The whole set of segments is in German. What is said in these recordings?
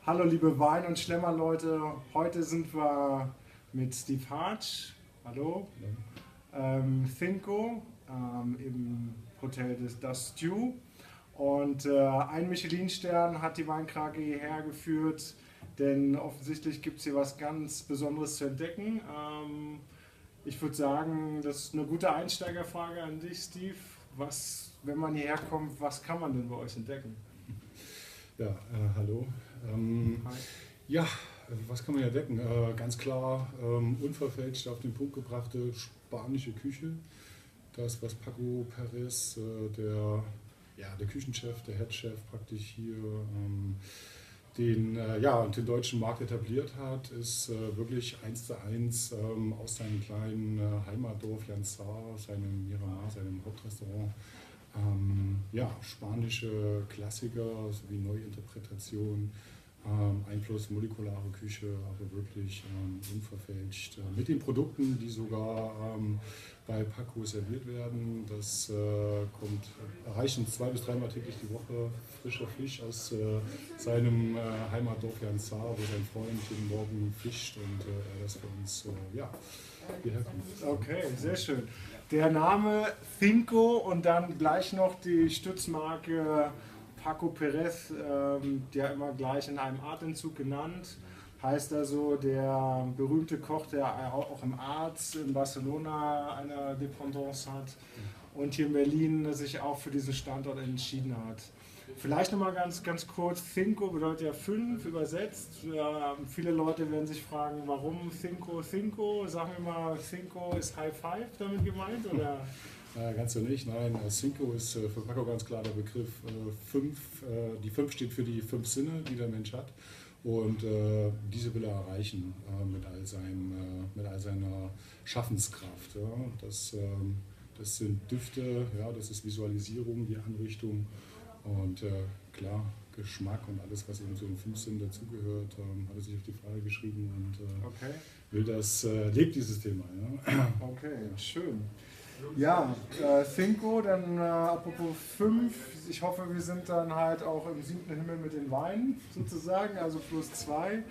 Hallo liebe Wein- und Schlemmer-Leute, heute sind wir mit Steve Hartsch, hallo, Finco im Hotel Das Stew und ein Michelin-Stern hat die Weinkrake hierher geführt, denn offensichtlich gibt es hier was ganz Besonderes zu entdecken. Ich würde sagen, das ist eine gute Einsteigerfrage an dich, Steve. Wenn man hierher kommt, was kann man denn bei euch entdecken? Ja, hallo. Hi. Ja, was kann man hier entdecken? Ganz klar, unverfälscht auf den Punkt gebrachte spanische Küche. Das, was Paco Perez, der Küchenchef, der Headchef praktisch hier den deutschen Markt etabliert hat, ist wirklich 1:1 aus seinem kleinen Heimatdorf Jansar, seinem Miramar, seinem Hauptrestaurant. Spanische Klassiker sowie Neuinterpretation, Einfluss molekulare Küche, aber wirklich unverfälscht. Mit den Produkten, die sogar bei Paco serviert werden, das erreicht uns 2- bis 3-mal täglich die Woche frischer Fisch aus seinem Heimatdorf Jansar, wo sein Freund jeden Morgen fischt und er das für uns hierher kommt. Okay, sehr schön. Der Name Finco und dann gleich noch die Stützmarke Paco Perez, der immer gleich in einem Atemzug genannt. Heißt also, der berühmte Koch, der auch im Arz in Barcelona eine Dependance hat und hier in Berlin sich auch für diesen Standort entschieden hat. Vielleicht nochmal ganz kurz, Cinco bedeutet ja 5 übersetzt. Viele Leute werden sich fragen, warum Cinco? Sagen wir mal, Cinco ist High Five damit gemeint? Oder? Ganz so nicht, nein. Cinco ist für Paco ganz klar der Begriff 5. Die 5 steht für die 5 Sinne, die der Mensch hat. Und diese will er erreichen mit all seiner Schaffenskraft. Ja. Das sind Düfte, ja, das ist Visualisierung, die Anrichtung. Und klar, Geschmack und alles, was eben zu den 5 Sinnen dazugehört, hat er sich auf die Fahne geschrieben und lebt dieses Thema. Ja. Okay, schön. Ja, Cinco, dann apropos 5, ich hoffe, wir sind dann halt auch im 7. Himmel mit den Weinen sozusagen, also +2.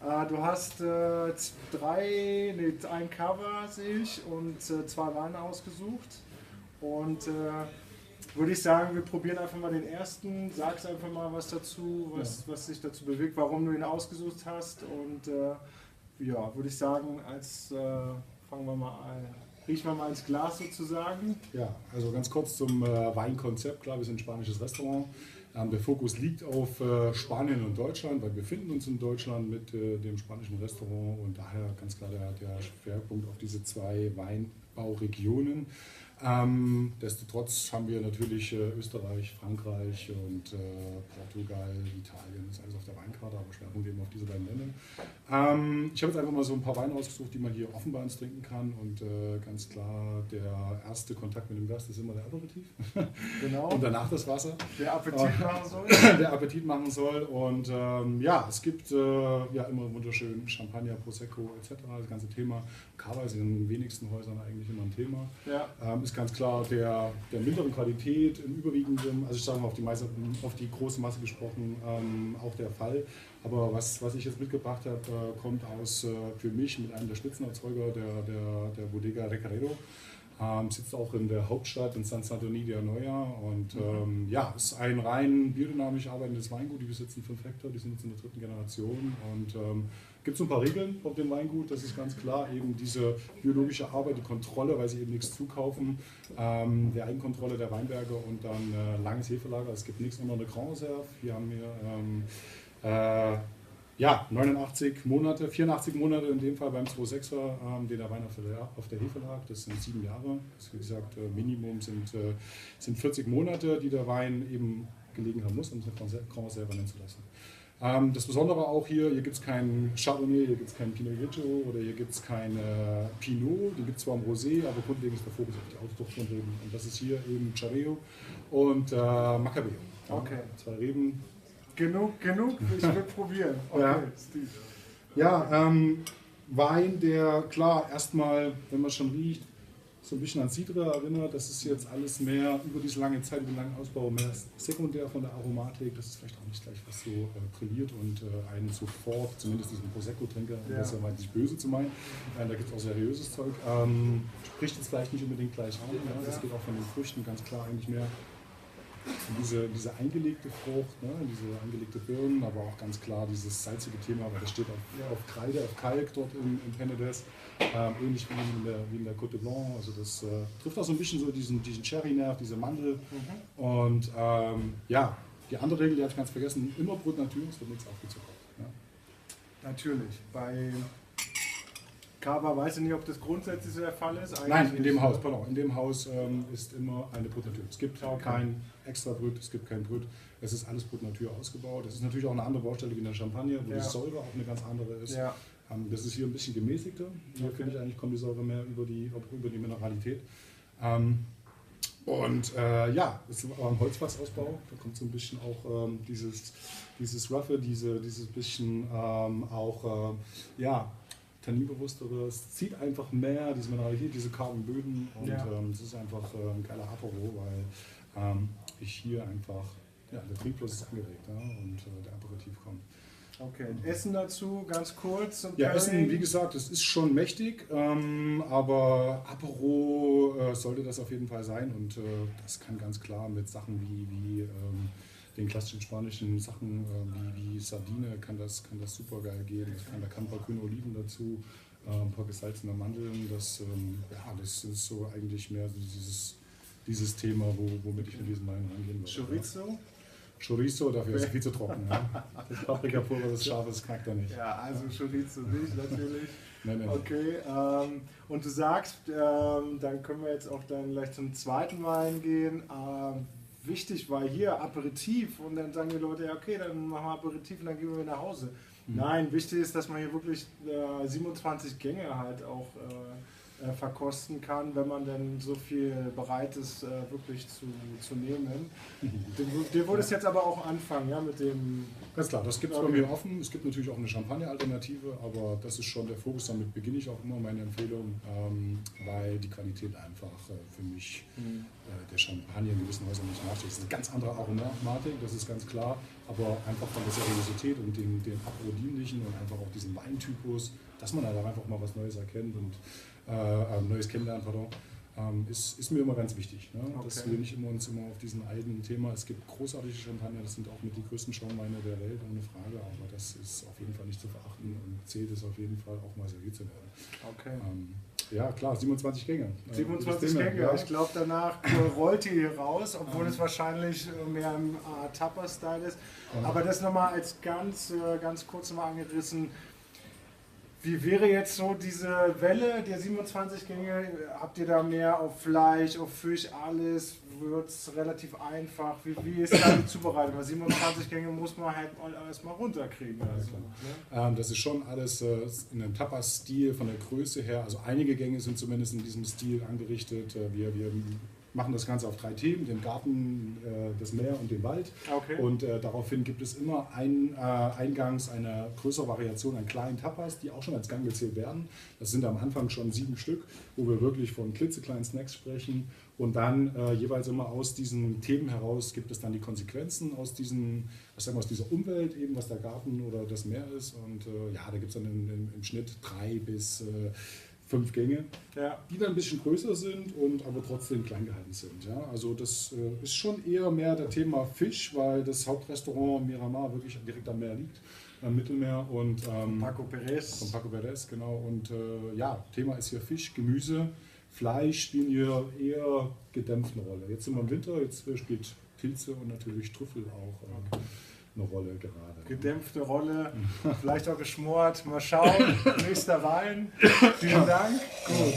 Ja. Du hast ein Cover sehe ich und 2 Weine ausgesucht und würde ich sagen, wir probieren einfach mal den ersten, sagst einfach mal was dazu, was dich dazu bewegt, warum du ihn ausgesucht hast und würde ich sagen, fangen wir mal an. Riechen wir mal ins Glas sozusagen. Ja, also ganz kurz zum Weinkonzept. Klar, wir sind ein spanisches Restaurant. Der Fokus liegt auf Spanien und Deutschland, weil wir befinden uns in Deutschland mit dem spanischen Restaurant und daher ganz klar der Schwerpunkt auf diese 2 Weinbauregionen. Destotrotz haben wir natürlich Österreich, Frankreich und Portugal, Italien, das ist alles auf der Weinkarte, aber Schwerpunkt eben auf diese beiden Länder. Ich habe jetzt einfach mal so ein paar Weine ausgesucht, die man hier offen bei uns trinken kann und ganz klar, der erste Kontakt mit dem Gast ist immer der Aperitif. Genau. Und danach das Wasser. Der Appetit machen soll. Der Appetit machen soll und es gibt immer wunderschön Champagner, Prosecco etc. Das ganze Thema. Cava ist in den wenigsten Häusern eigentlich immer ein Thema. Ja. Ist ganz klar der mittleren Qualität im überwiegenden, also ich sage mal auf die große Masse gesprochen, auch der Fall. Aber was ich jetzt mitgebracht habe, kommt aus für mich mit einem der Spitzenerzeuger der Bodega Recaredo. Sitzt auch in der Hauptstadt in San Sadurní de Anoia und ist ein rein biodynamisch arbeitendes Weingut. Die besitzen 5 Hektar, die sind jetzt in der 3. Generation und gibt so ein paar Regeln auf dem Weingut, das ist ganz klar, eben diese biologische Arbeit, die Kontrolle, weil sie eben nichts zukaufen, der Eigenkontrolle der Weinberge und dann langes Hefelager, es gibt nichts unter eine Grand Reserve. Wir haben hier 84 Monate in dem Fall beim 2,6er, den der Wein auf der Hefe lag. Das sind 7 Jahre. Das, wie gesagt, Minimum sind 40 Monate, die der Wein eben gelegen haben muss, um es eine Grand Reserve nennen zu lassen. Das Besondere auch hier gibt es keinen Chardonnay, hier gibt es keinen Pinot Grigio oder hier gibt es keinen Pinot. Die gibt es zwar im Rosé, aber grundlegend ist der Fokus auf die Ausdruck von Reben. Und das ist hier eben Chareo und Macabeo. Okay. 2 Reben. Genug, ich will probieren. Okay, Steve. Ja, Wein, der klar erstmal, wenn man schon riecht, so ein bisschen an Cidre erinnert. Das ist jetzt alles mehr über diese lange Zeit, über den langen Ausbau, mehr sekundär von der Aromatik. Das ist vielleicht auch nicht gleich was so brilliert und einen sofort, zumindest diesen Prosecco-Trinker, das ist ja mal nicht böse zu meinen. Da gibt es auch seriöses Zeug. Spricht jetzt vielleicht nicht unbedingt gleich an. Ja. Das geht auch von den Früchten ganz klar eigentlich mehr. Diese eingelegte Frucht, ne, diese eingelegte Birnen, aber auch ganz klar dieses salzige Thema, weil das steht auf Kreide, auf Kalk dort im Penedès, ähnlich wie in der Côte de Blanc. Also das trifft auch so ein bisschen so diesen Cherry-Nerv, diese Mandel. Und ja, die andere Regel, die habe ich ganz vergessen, immer Brut Natur, es wird nichts aufgezuckert. Ja. Natürlich. Bei Cava weiß ich nicht, ob das grundsätzlich so der Fall ist. Eigentlich Nein, in dem Haus, pardon, in dem Haus ist immer eine Brut Natur. Es gibt kein extra Brut, es gibt kein Brut. Es ist alles Brut Natur ausgebaut. Es ist natürlich auch eine andere Baustelle wie in der Champagne, wo die Säure auch eine ganz andere ist. Ja. Das ist hier ein bisschen gemäßigter. Hier finde ich eigentlich, kommt die Säure mehr über die Mineralität. Und ja, es war ein Holzfassausbau. Da kommt so ein bisschen auch dieses Roughe, dieses bisschen auch ja, tanninbewusstere. Es zieht einfach mehr, diese Mineralität, diese kargen Böden. Und es ist einfach ein geiler Apero, weil ich hier einfach, ja, der Trinkfluss ist angeregt, ja, und der Aperitif kommt. Okay, Essen dazu, ganz kurz. Ja, Essen, wie gesagt, es ist schon mächtig, aber Apero sollte das auf jeden Fall sein und das kann ganz klar mit Sachen wie den klassischen spanischen Sachen wie Sardine kann das super geil gehen. Da kann ein paar grüne Oliven dazu, ein paar gesalzene Mandeln. Das ist so eigentlich mehr dieses Thema, womit ich mit diesem Wein rangehen würde. Chorizo? Chorizo, dafür ist es viel zu trocken. Ja. Das Paprikapulver, das scharf ist, knackt er nicht. Ja, also Chorizo nicht natürlich. Nein. Okay, und du sagst, dann können wir jetzt auch dann gleich zum zweiten Wein gehen. Wichtig war hier Aperitif und dann sagen die Leute, ja okay, dann machen wir Aperitif und dann gehen wir nach Hause. Nein, wichtig ist, dass man hier wirklich 27 Gänge halt auch verkosten kann, wenn man denn so viel bereit ist, wirklich zu nehmen. Dir wurde es jetzt aber auch anfangen, ja, mit dem... Ganz klar, das gibt es bei mir offen. Es gibt natürlich auch eine Champagner-Alternative, aber das ist schon der Fokus, damit beginne ich auch immer meine Empfehlung, weil die Qualität einfach für mich der Champagner in gewissen Häusern nicht nachsteht. Das ist eine ganz andere Aromatik, das ist ganz klar, aber einfach von der Seriosität und dem Aprodinlichen und einfach auch diesem Weintypus, dass man da einfach mal was Neues erkennt und Neues kennenlernen, pardon, ist mir immer ganz wichtig, ne? Dass wir nicht uns immer auf diesen eigenen Thema, es gibt großartige Champagner, das sind auch mit die größten Schaumweine der Welt, ohne Frage, aber das ist auf jeden Fall nicht zu verachten und zählt es auf jeden Fall auch mal serviert zu werden. Okay. Ja klar, 27 Gänge. 27 Gänge, ja. Ich glaube danach rollt die hier raus, obwohl es wahrscheinlich mehr im Tapas-Style ist. Aber das nochmal als ganz kurz mal angerissen. Wie wäre jetzt so diese Welle der 27 Gänge? Habt ihr da mehr auf Fleisch, auf Fisch, alles? Wird es relativ einfach? Wie ist da die Zubereitung? Weil 27 Gänge muss man halt alles mal runterkriegen. Also, ne? Das ist schon alles in einem Tapas-Stil von der Größe her. Also einige Gänge sind zumindest in diesem Stil angerichtet. Wir machen das Ganze auf 3 Themen, den Garten, das Meer und den Wald. Okay. Und daraufhin gibt es immer eingangs eine größere Variation an kleinen Tapas, die auch schon als Gang gezählt werden. Das sind am Anfang schon 7 Stück, wo wir wirklich von klitzekleinen Snacks sprechen. Und dann jeweils immer aus diesen Themen heraus gibt es dann die Konsequenzen aus dieser Umwelt, eben was der Garten oder das Meer ist. Und da gibt es dann im Schnitt 3 bis 5 Gänge, die dann ein bisschen größer sind und aber trotzdem klein gehalten sind. Ja? Also das ist schon eher mehr das Thema Fisch, weil das Hauptrestaurant Miramar wirklich direkt am Meer liegt, am Mittelmeer. Und, Paco Perez. Von Paco Perez, genau. Und Thema ist hier Fisch, Gemüse, Fleisch spielen hier eher gedämpft eine Rolle. Jetzt sind wir im Winter, jetzt spielt Pilze und natürlich Trüffel auch eine Rolle gerade. Gedämpfte Rolle, vielleicht auch geschmort. Mal schauen. Nächster Wein. Vielen Dank. Gut.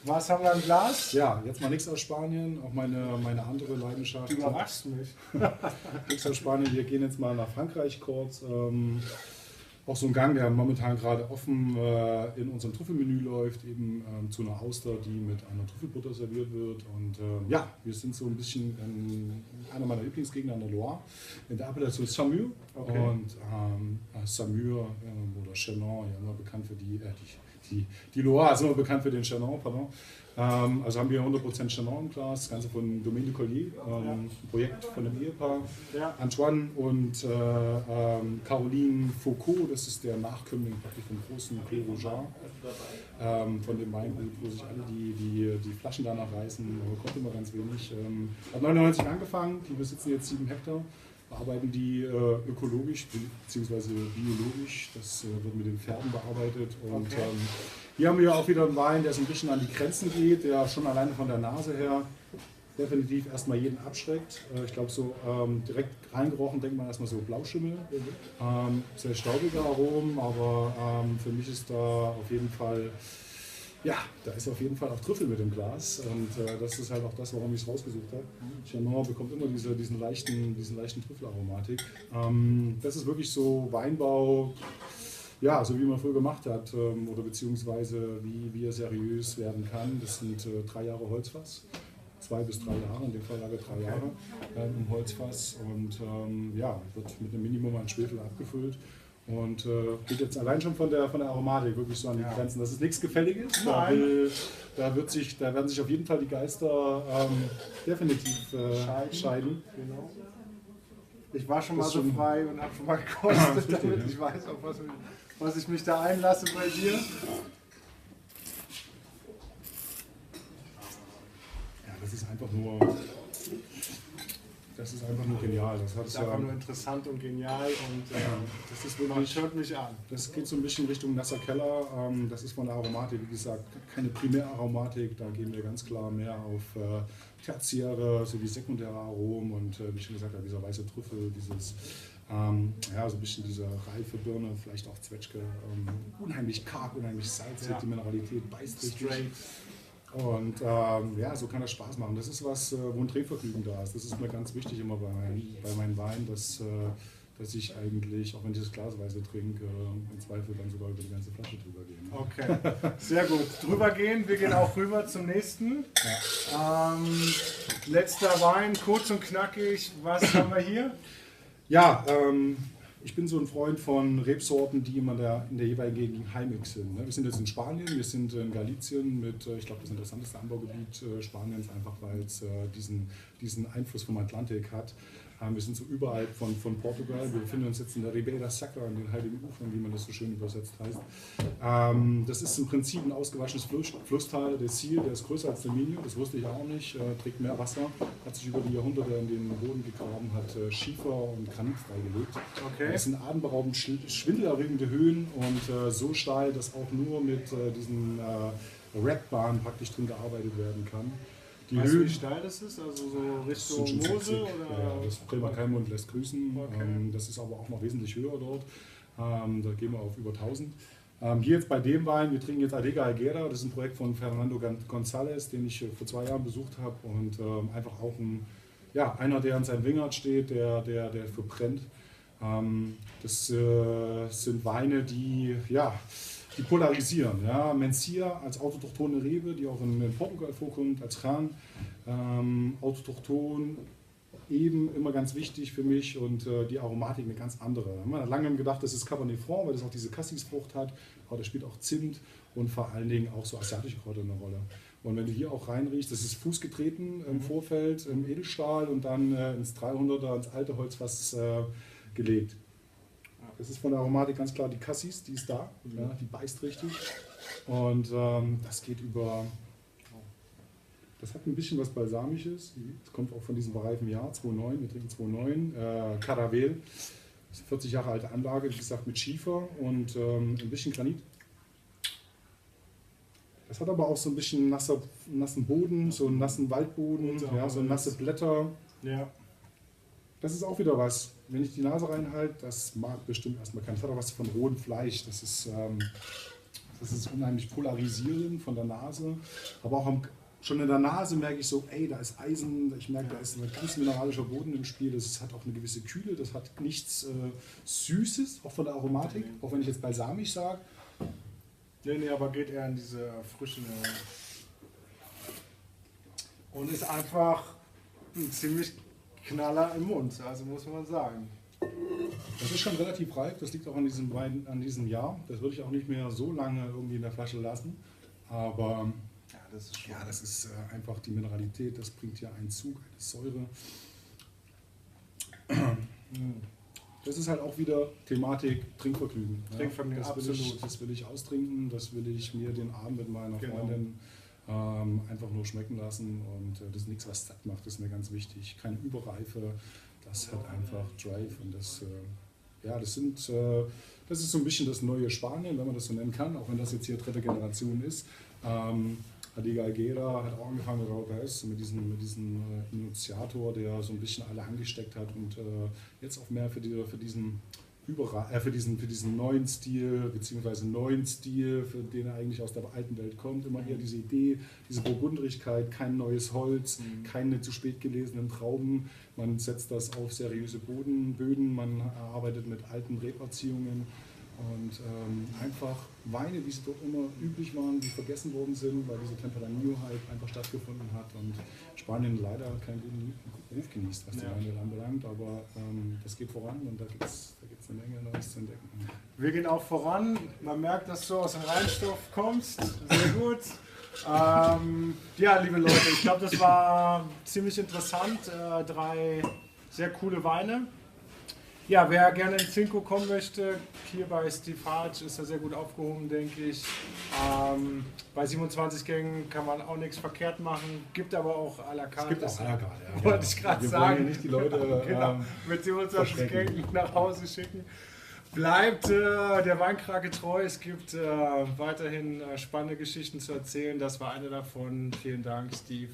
Was haben wir im Glas? Ja, jetzt mal nichts aus Spanien, auch meine andere Leidenschaft. Du überraschst mich. Nichts aus Spanien, wir gehen jetzt mal nach Frankreich kurz. Auch so ein Gang, der momentan gerade offen in unserem Trüffelmenü läuft, eben zu einer Auster, die mit einer Trüffelbutter serviert wird. Und wir sind so ein bisschen einer meiner Lieblingsgegner an der Loire, in der Appellation Saumur. Okay. Und Saumur oder Chenon, ja immer bekannt für die die Loire ist immer bekannt für den Chenin, pardon. Also haben wir 100% Chenin im Glas, das Ganze von Domaine de Collier, ein Projekt von einem Ehepaar. Ja. Antoine und Caroline Foucault, das ist der Nachkömmling praktisch vom großen Clos Rougeat, von dem Weingut, wo sich alle die Flaschen danach reißen, aber konnte immer ganz wenig. Hat 99 angefangen, die besitzen jetzt 7 Hektar. Bearbeiten die ökologisch bzw. biologisch, das wird mit den Pferden bearbeitet und hier haben wir auch wieder einen Wein, der so ein bisschen an die Grenzen geht, der schon alleine von der Nase her definitiv erstmal jeden abschreckt. Ich glaube so direkt reingerochen denkt man erstmal so Blauschimmel, sehr staubige Aromen, aber für mich ist da auf jeden Fall, ja, da ist auf jeden Fall auch Trüffel mit im Glas und das ist halt auch das, warum ich es rausgesucht habe. Chenin bekommt immer diesen leichten Trüffelaromatik. Das ist wirklich so Weinbau, ja, so wie man früher gemacht hat oder beziehungsweise wie er seriös werden kann. Das sind 3 Jahre Holzfass, 2 bis 3 Jahre, in dem Fall Lage 3 Jahre im Holzfass und ja, wird mit einem Minimum an Schwefel abgefüllt. Und geht jetzt allein schon von der Aromatik wirklich so an die Grenzen. Das ist nichts Gefälliges. Da werden sich auf jeden Fall die Geister definitiv scheiden. Genau. Ich war schon mal so frei und habe schon mal gekostet, damit ich weiß, auf was ich mich da einlasse bei dir. Ja, das ist einfach nur genial. Das ist einfach nur interessant und genial und das ist wirklich, hört mich an. Das geht so ein bisschen Richtung nasser Keller. Das ist von der Aromatik, wie gesagt, keine Primäraromatik. Da gehen wir ganz klar mehr auf tertiäre sowie sekundäre Aromen und wie schon gesagt, dieser weiße Trüffel, dieses ja, so ein bisschen diese reife Birne, vielleicht auch Zwetschge, unheimlich karg, unheimlich salzig, die Mineralität beißt richtig. Und ja, so kann das Spaß machen. Das ist was, wo ein Trinkvergnügen da ist. Das ist mir ganz wichtig immer bei meinen Weinen, dass ich eigentlich, auch wenn ich das glasweise trinke, im Zweifel dann sogar über die ganze Flasche drüber gehe. Okay, sehr gut. Drüber gehen, wir gehen auch rüber zum nächsten. Ja. Letzter Wein, kurz und knackig. Was haben wir hier? Ja, ich bin so ein Freund von Rebsorten, die immer in der jeweiligen Gegend heimisch sind. Wir sind jetzt in Spanien, wir sind in Galicien mit, ich glaube, das interessanteste Anbaugebiet Spaniens, einfach weil es diesen Einfluss vom Atlantik hat. Wir sind so überall von Portugal. Wir befinden uns jetzt in der Ribeira Sacra, in den Heiligen Ufern, wie man das so schön übersetzt heißt. Das ist im Prinzip ein ausgewaschenes Flusstal. Der Sil, der ist größer als der Minho, das wusste ich auch nicht, trägt mehr Wasser, hat sich über die Jahrhunderte in den Boden gegraben, hat Schiefer und Granit freigelegt. Okay. Das sind atemberaubend schwindelerregende Höhen und so steil, dass auch nur mit diesen Rackbahnen praktisch drin gearbeitet werden kann. Weißt du, wie steil das ist? Also so Richtung Mosel? Oder? Ja, das Bremer Keimund lässt grüßen. Okay. Das ist aber auch noch wesentlich höher dort. Da gehen wir auf über 1000. Hier jetzt bei dem Wein, wir trinken jetzt Adega Algera. Das ist ein Projekt von Fernando González, den ich vor 2 Jahren besucht habe. Und einfach auch einer, der an seinem Wingert steht, der für brennt. Das sind Weine, die polarisieren. Ja. Mencia als autochthone Rebe, die auch in Portugal vorkommt, als Chan. Autochthon, eben immer ganz wichtig für mich und die Aromatik eine ganz andere. Man hat lange gedacht, das ist Cabernet Franc, weil das auch diese Cassisfrucht hat, aber da spielt auch Zimt und vor allen Dingen auch so asiatische Kräuter eine Rolle. Und wenn du hier auch reinriechst, das ist fußgetreten im Vorfeld, im Edelstahl und dann ins 300er, ins alte Holzfass gelegt. Das ist von der Aromatik ganz klar die Cassis, die ist da, ja, die beißt richtig. Und das geht über, das hat ein bisschen was Balsamisches. Das kommt auch von diesem reifen Jahr, 2009, wir trinken 2009. Caravel, das ist eine 40 Jahre alte Anlage, wie gesagt mit Schiefer und ein bisschen Granit. Das hat aber auch so ein bisschen nassen Boden, so einen nassen Waldboden, ja, so nasse Blätter. Ja. Das ist auch wieder was, wenn ich die Nase reinhalte, das mag bestimmt erstmal keiner. Das hat auch was von rohem Fleisch, das ist unheimlich polarisierend von der Nase. Aber auch schon in der Nase merke ich so, ey, da ist Eisen, ich merke, da ist ein ganz mineralischer Boden im Spiel. Das hat auch eine gewisse Kühle, das hat nichts Süßes, auch von der Aromatik, auch wenn ich jetzt balsamisch sage. Nee, aber geht eher in diese frischen. Und ist einfach ein ziemlich Knaller im Mund, also muss man sagen. Das ist schon relativ reif, das liegt auch an diesem Wein, an diesem Jahr. Das würde ich auch nicht mehr so lange irgendwie in der Flasche lassen. Aber ja, das ist einfach die Mineralität, das bringt hier einen Zug, eine Säure. Das ist halt auch wieder Thematik Trinkvergnügen. Trinkvergnügen, ja, das will ich austrinken, das will ich mir den Abend mit meiner Genau. Freundin einfach nur schmecken lassen. Und das ist nichts, was satt macht, das ist mir ganz wichtig. Keine Überreife, das hat einfach Drive. Und das, ja, das ist so ein bisschen das neue Spanien, wenn man das so nennen kann, auch wenn das jetzt hier dritte Generation ist. Adiga Algera hat auch angefangen mit Rauquez, mit diesem Initiator, der so ein bisschen alle angesteckt hat und jetzt auch mehr für diesen neuen Stil, beziehungsweise neuen Stil, für den er eigentlich aus der alten Welt kommt. Immer eher diese Idee, diese Burgundrigkeit, kein neues Holz, keine zu spät gelesenen Trauben. Man setzt das auf seriöse Böden, man arbeitet mit alten Reberziehungen. Und einfach Weine, wie sie dort immer üblich waren, die vergessen worden sind, weil diese Tempranillo-Hype einfach stattgefunden hat und Spanien leider keinen guten Ruf genießt, was die Weine anbelangt, aber das geht voran und da gibt's eine Menge Neues zu entdecken. Wir gehen auch voran, man merkt, dass du aus dem Rheinstoff kommst, sehr gut. Ja, liebe Leute, ich glaube, das war ziemlich interessant, 3 sehr coole Weine. Ja, wer gerne in Cinco kommen möchte, hier bei Steve Hartsch ist er sehr gut aufgehoben, denke ich. Bei 27 Gängen kann man auch nichts verkehrt machen, gibt aber auch à la carte. Es gibt auch à la carte, ja. Wollte ich gerade Wir sagen. wollen ja nicht die Leute genau, mit 27 Gängen nach Hause schicken. Bleibt der Weinkrake treu, es gibt weiterhin spannende Geschichten zu erzählen. Das war eine davon. Vielen Dank, Steve.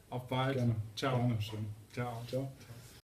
Auf bald. Gerne. Ciao. Gerne, schön. Ciao. Ciao.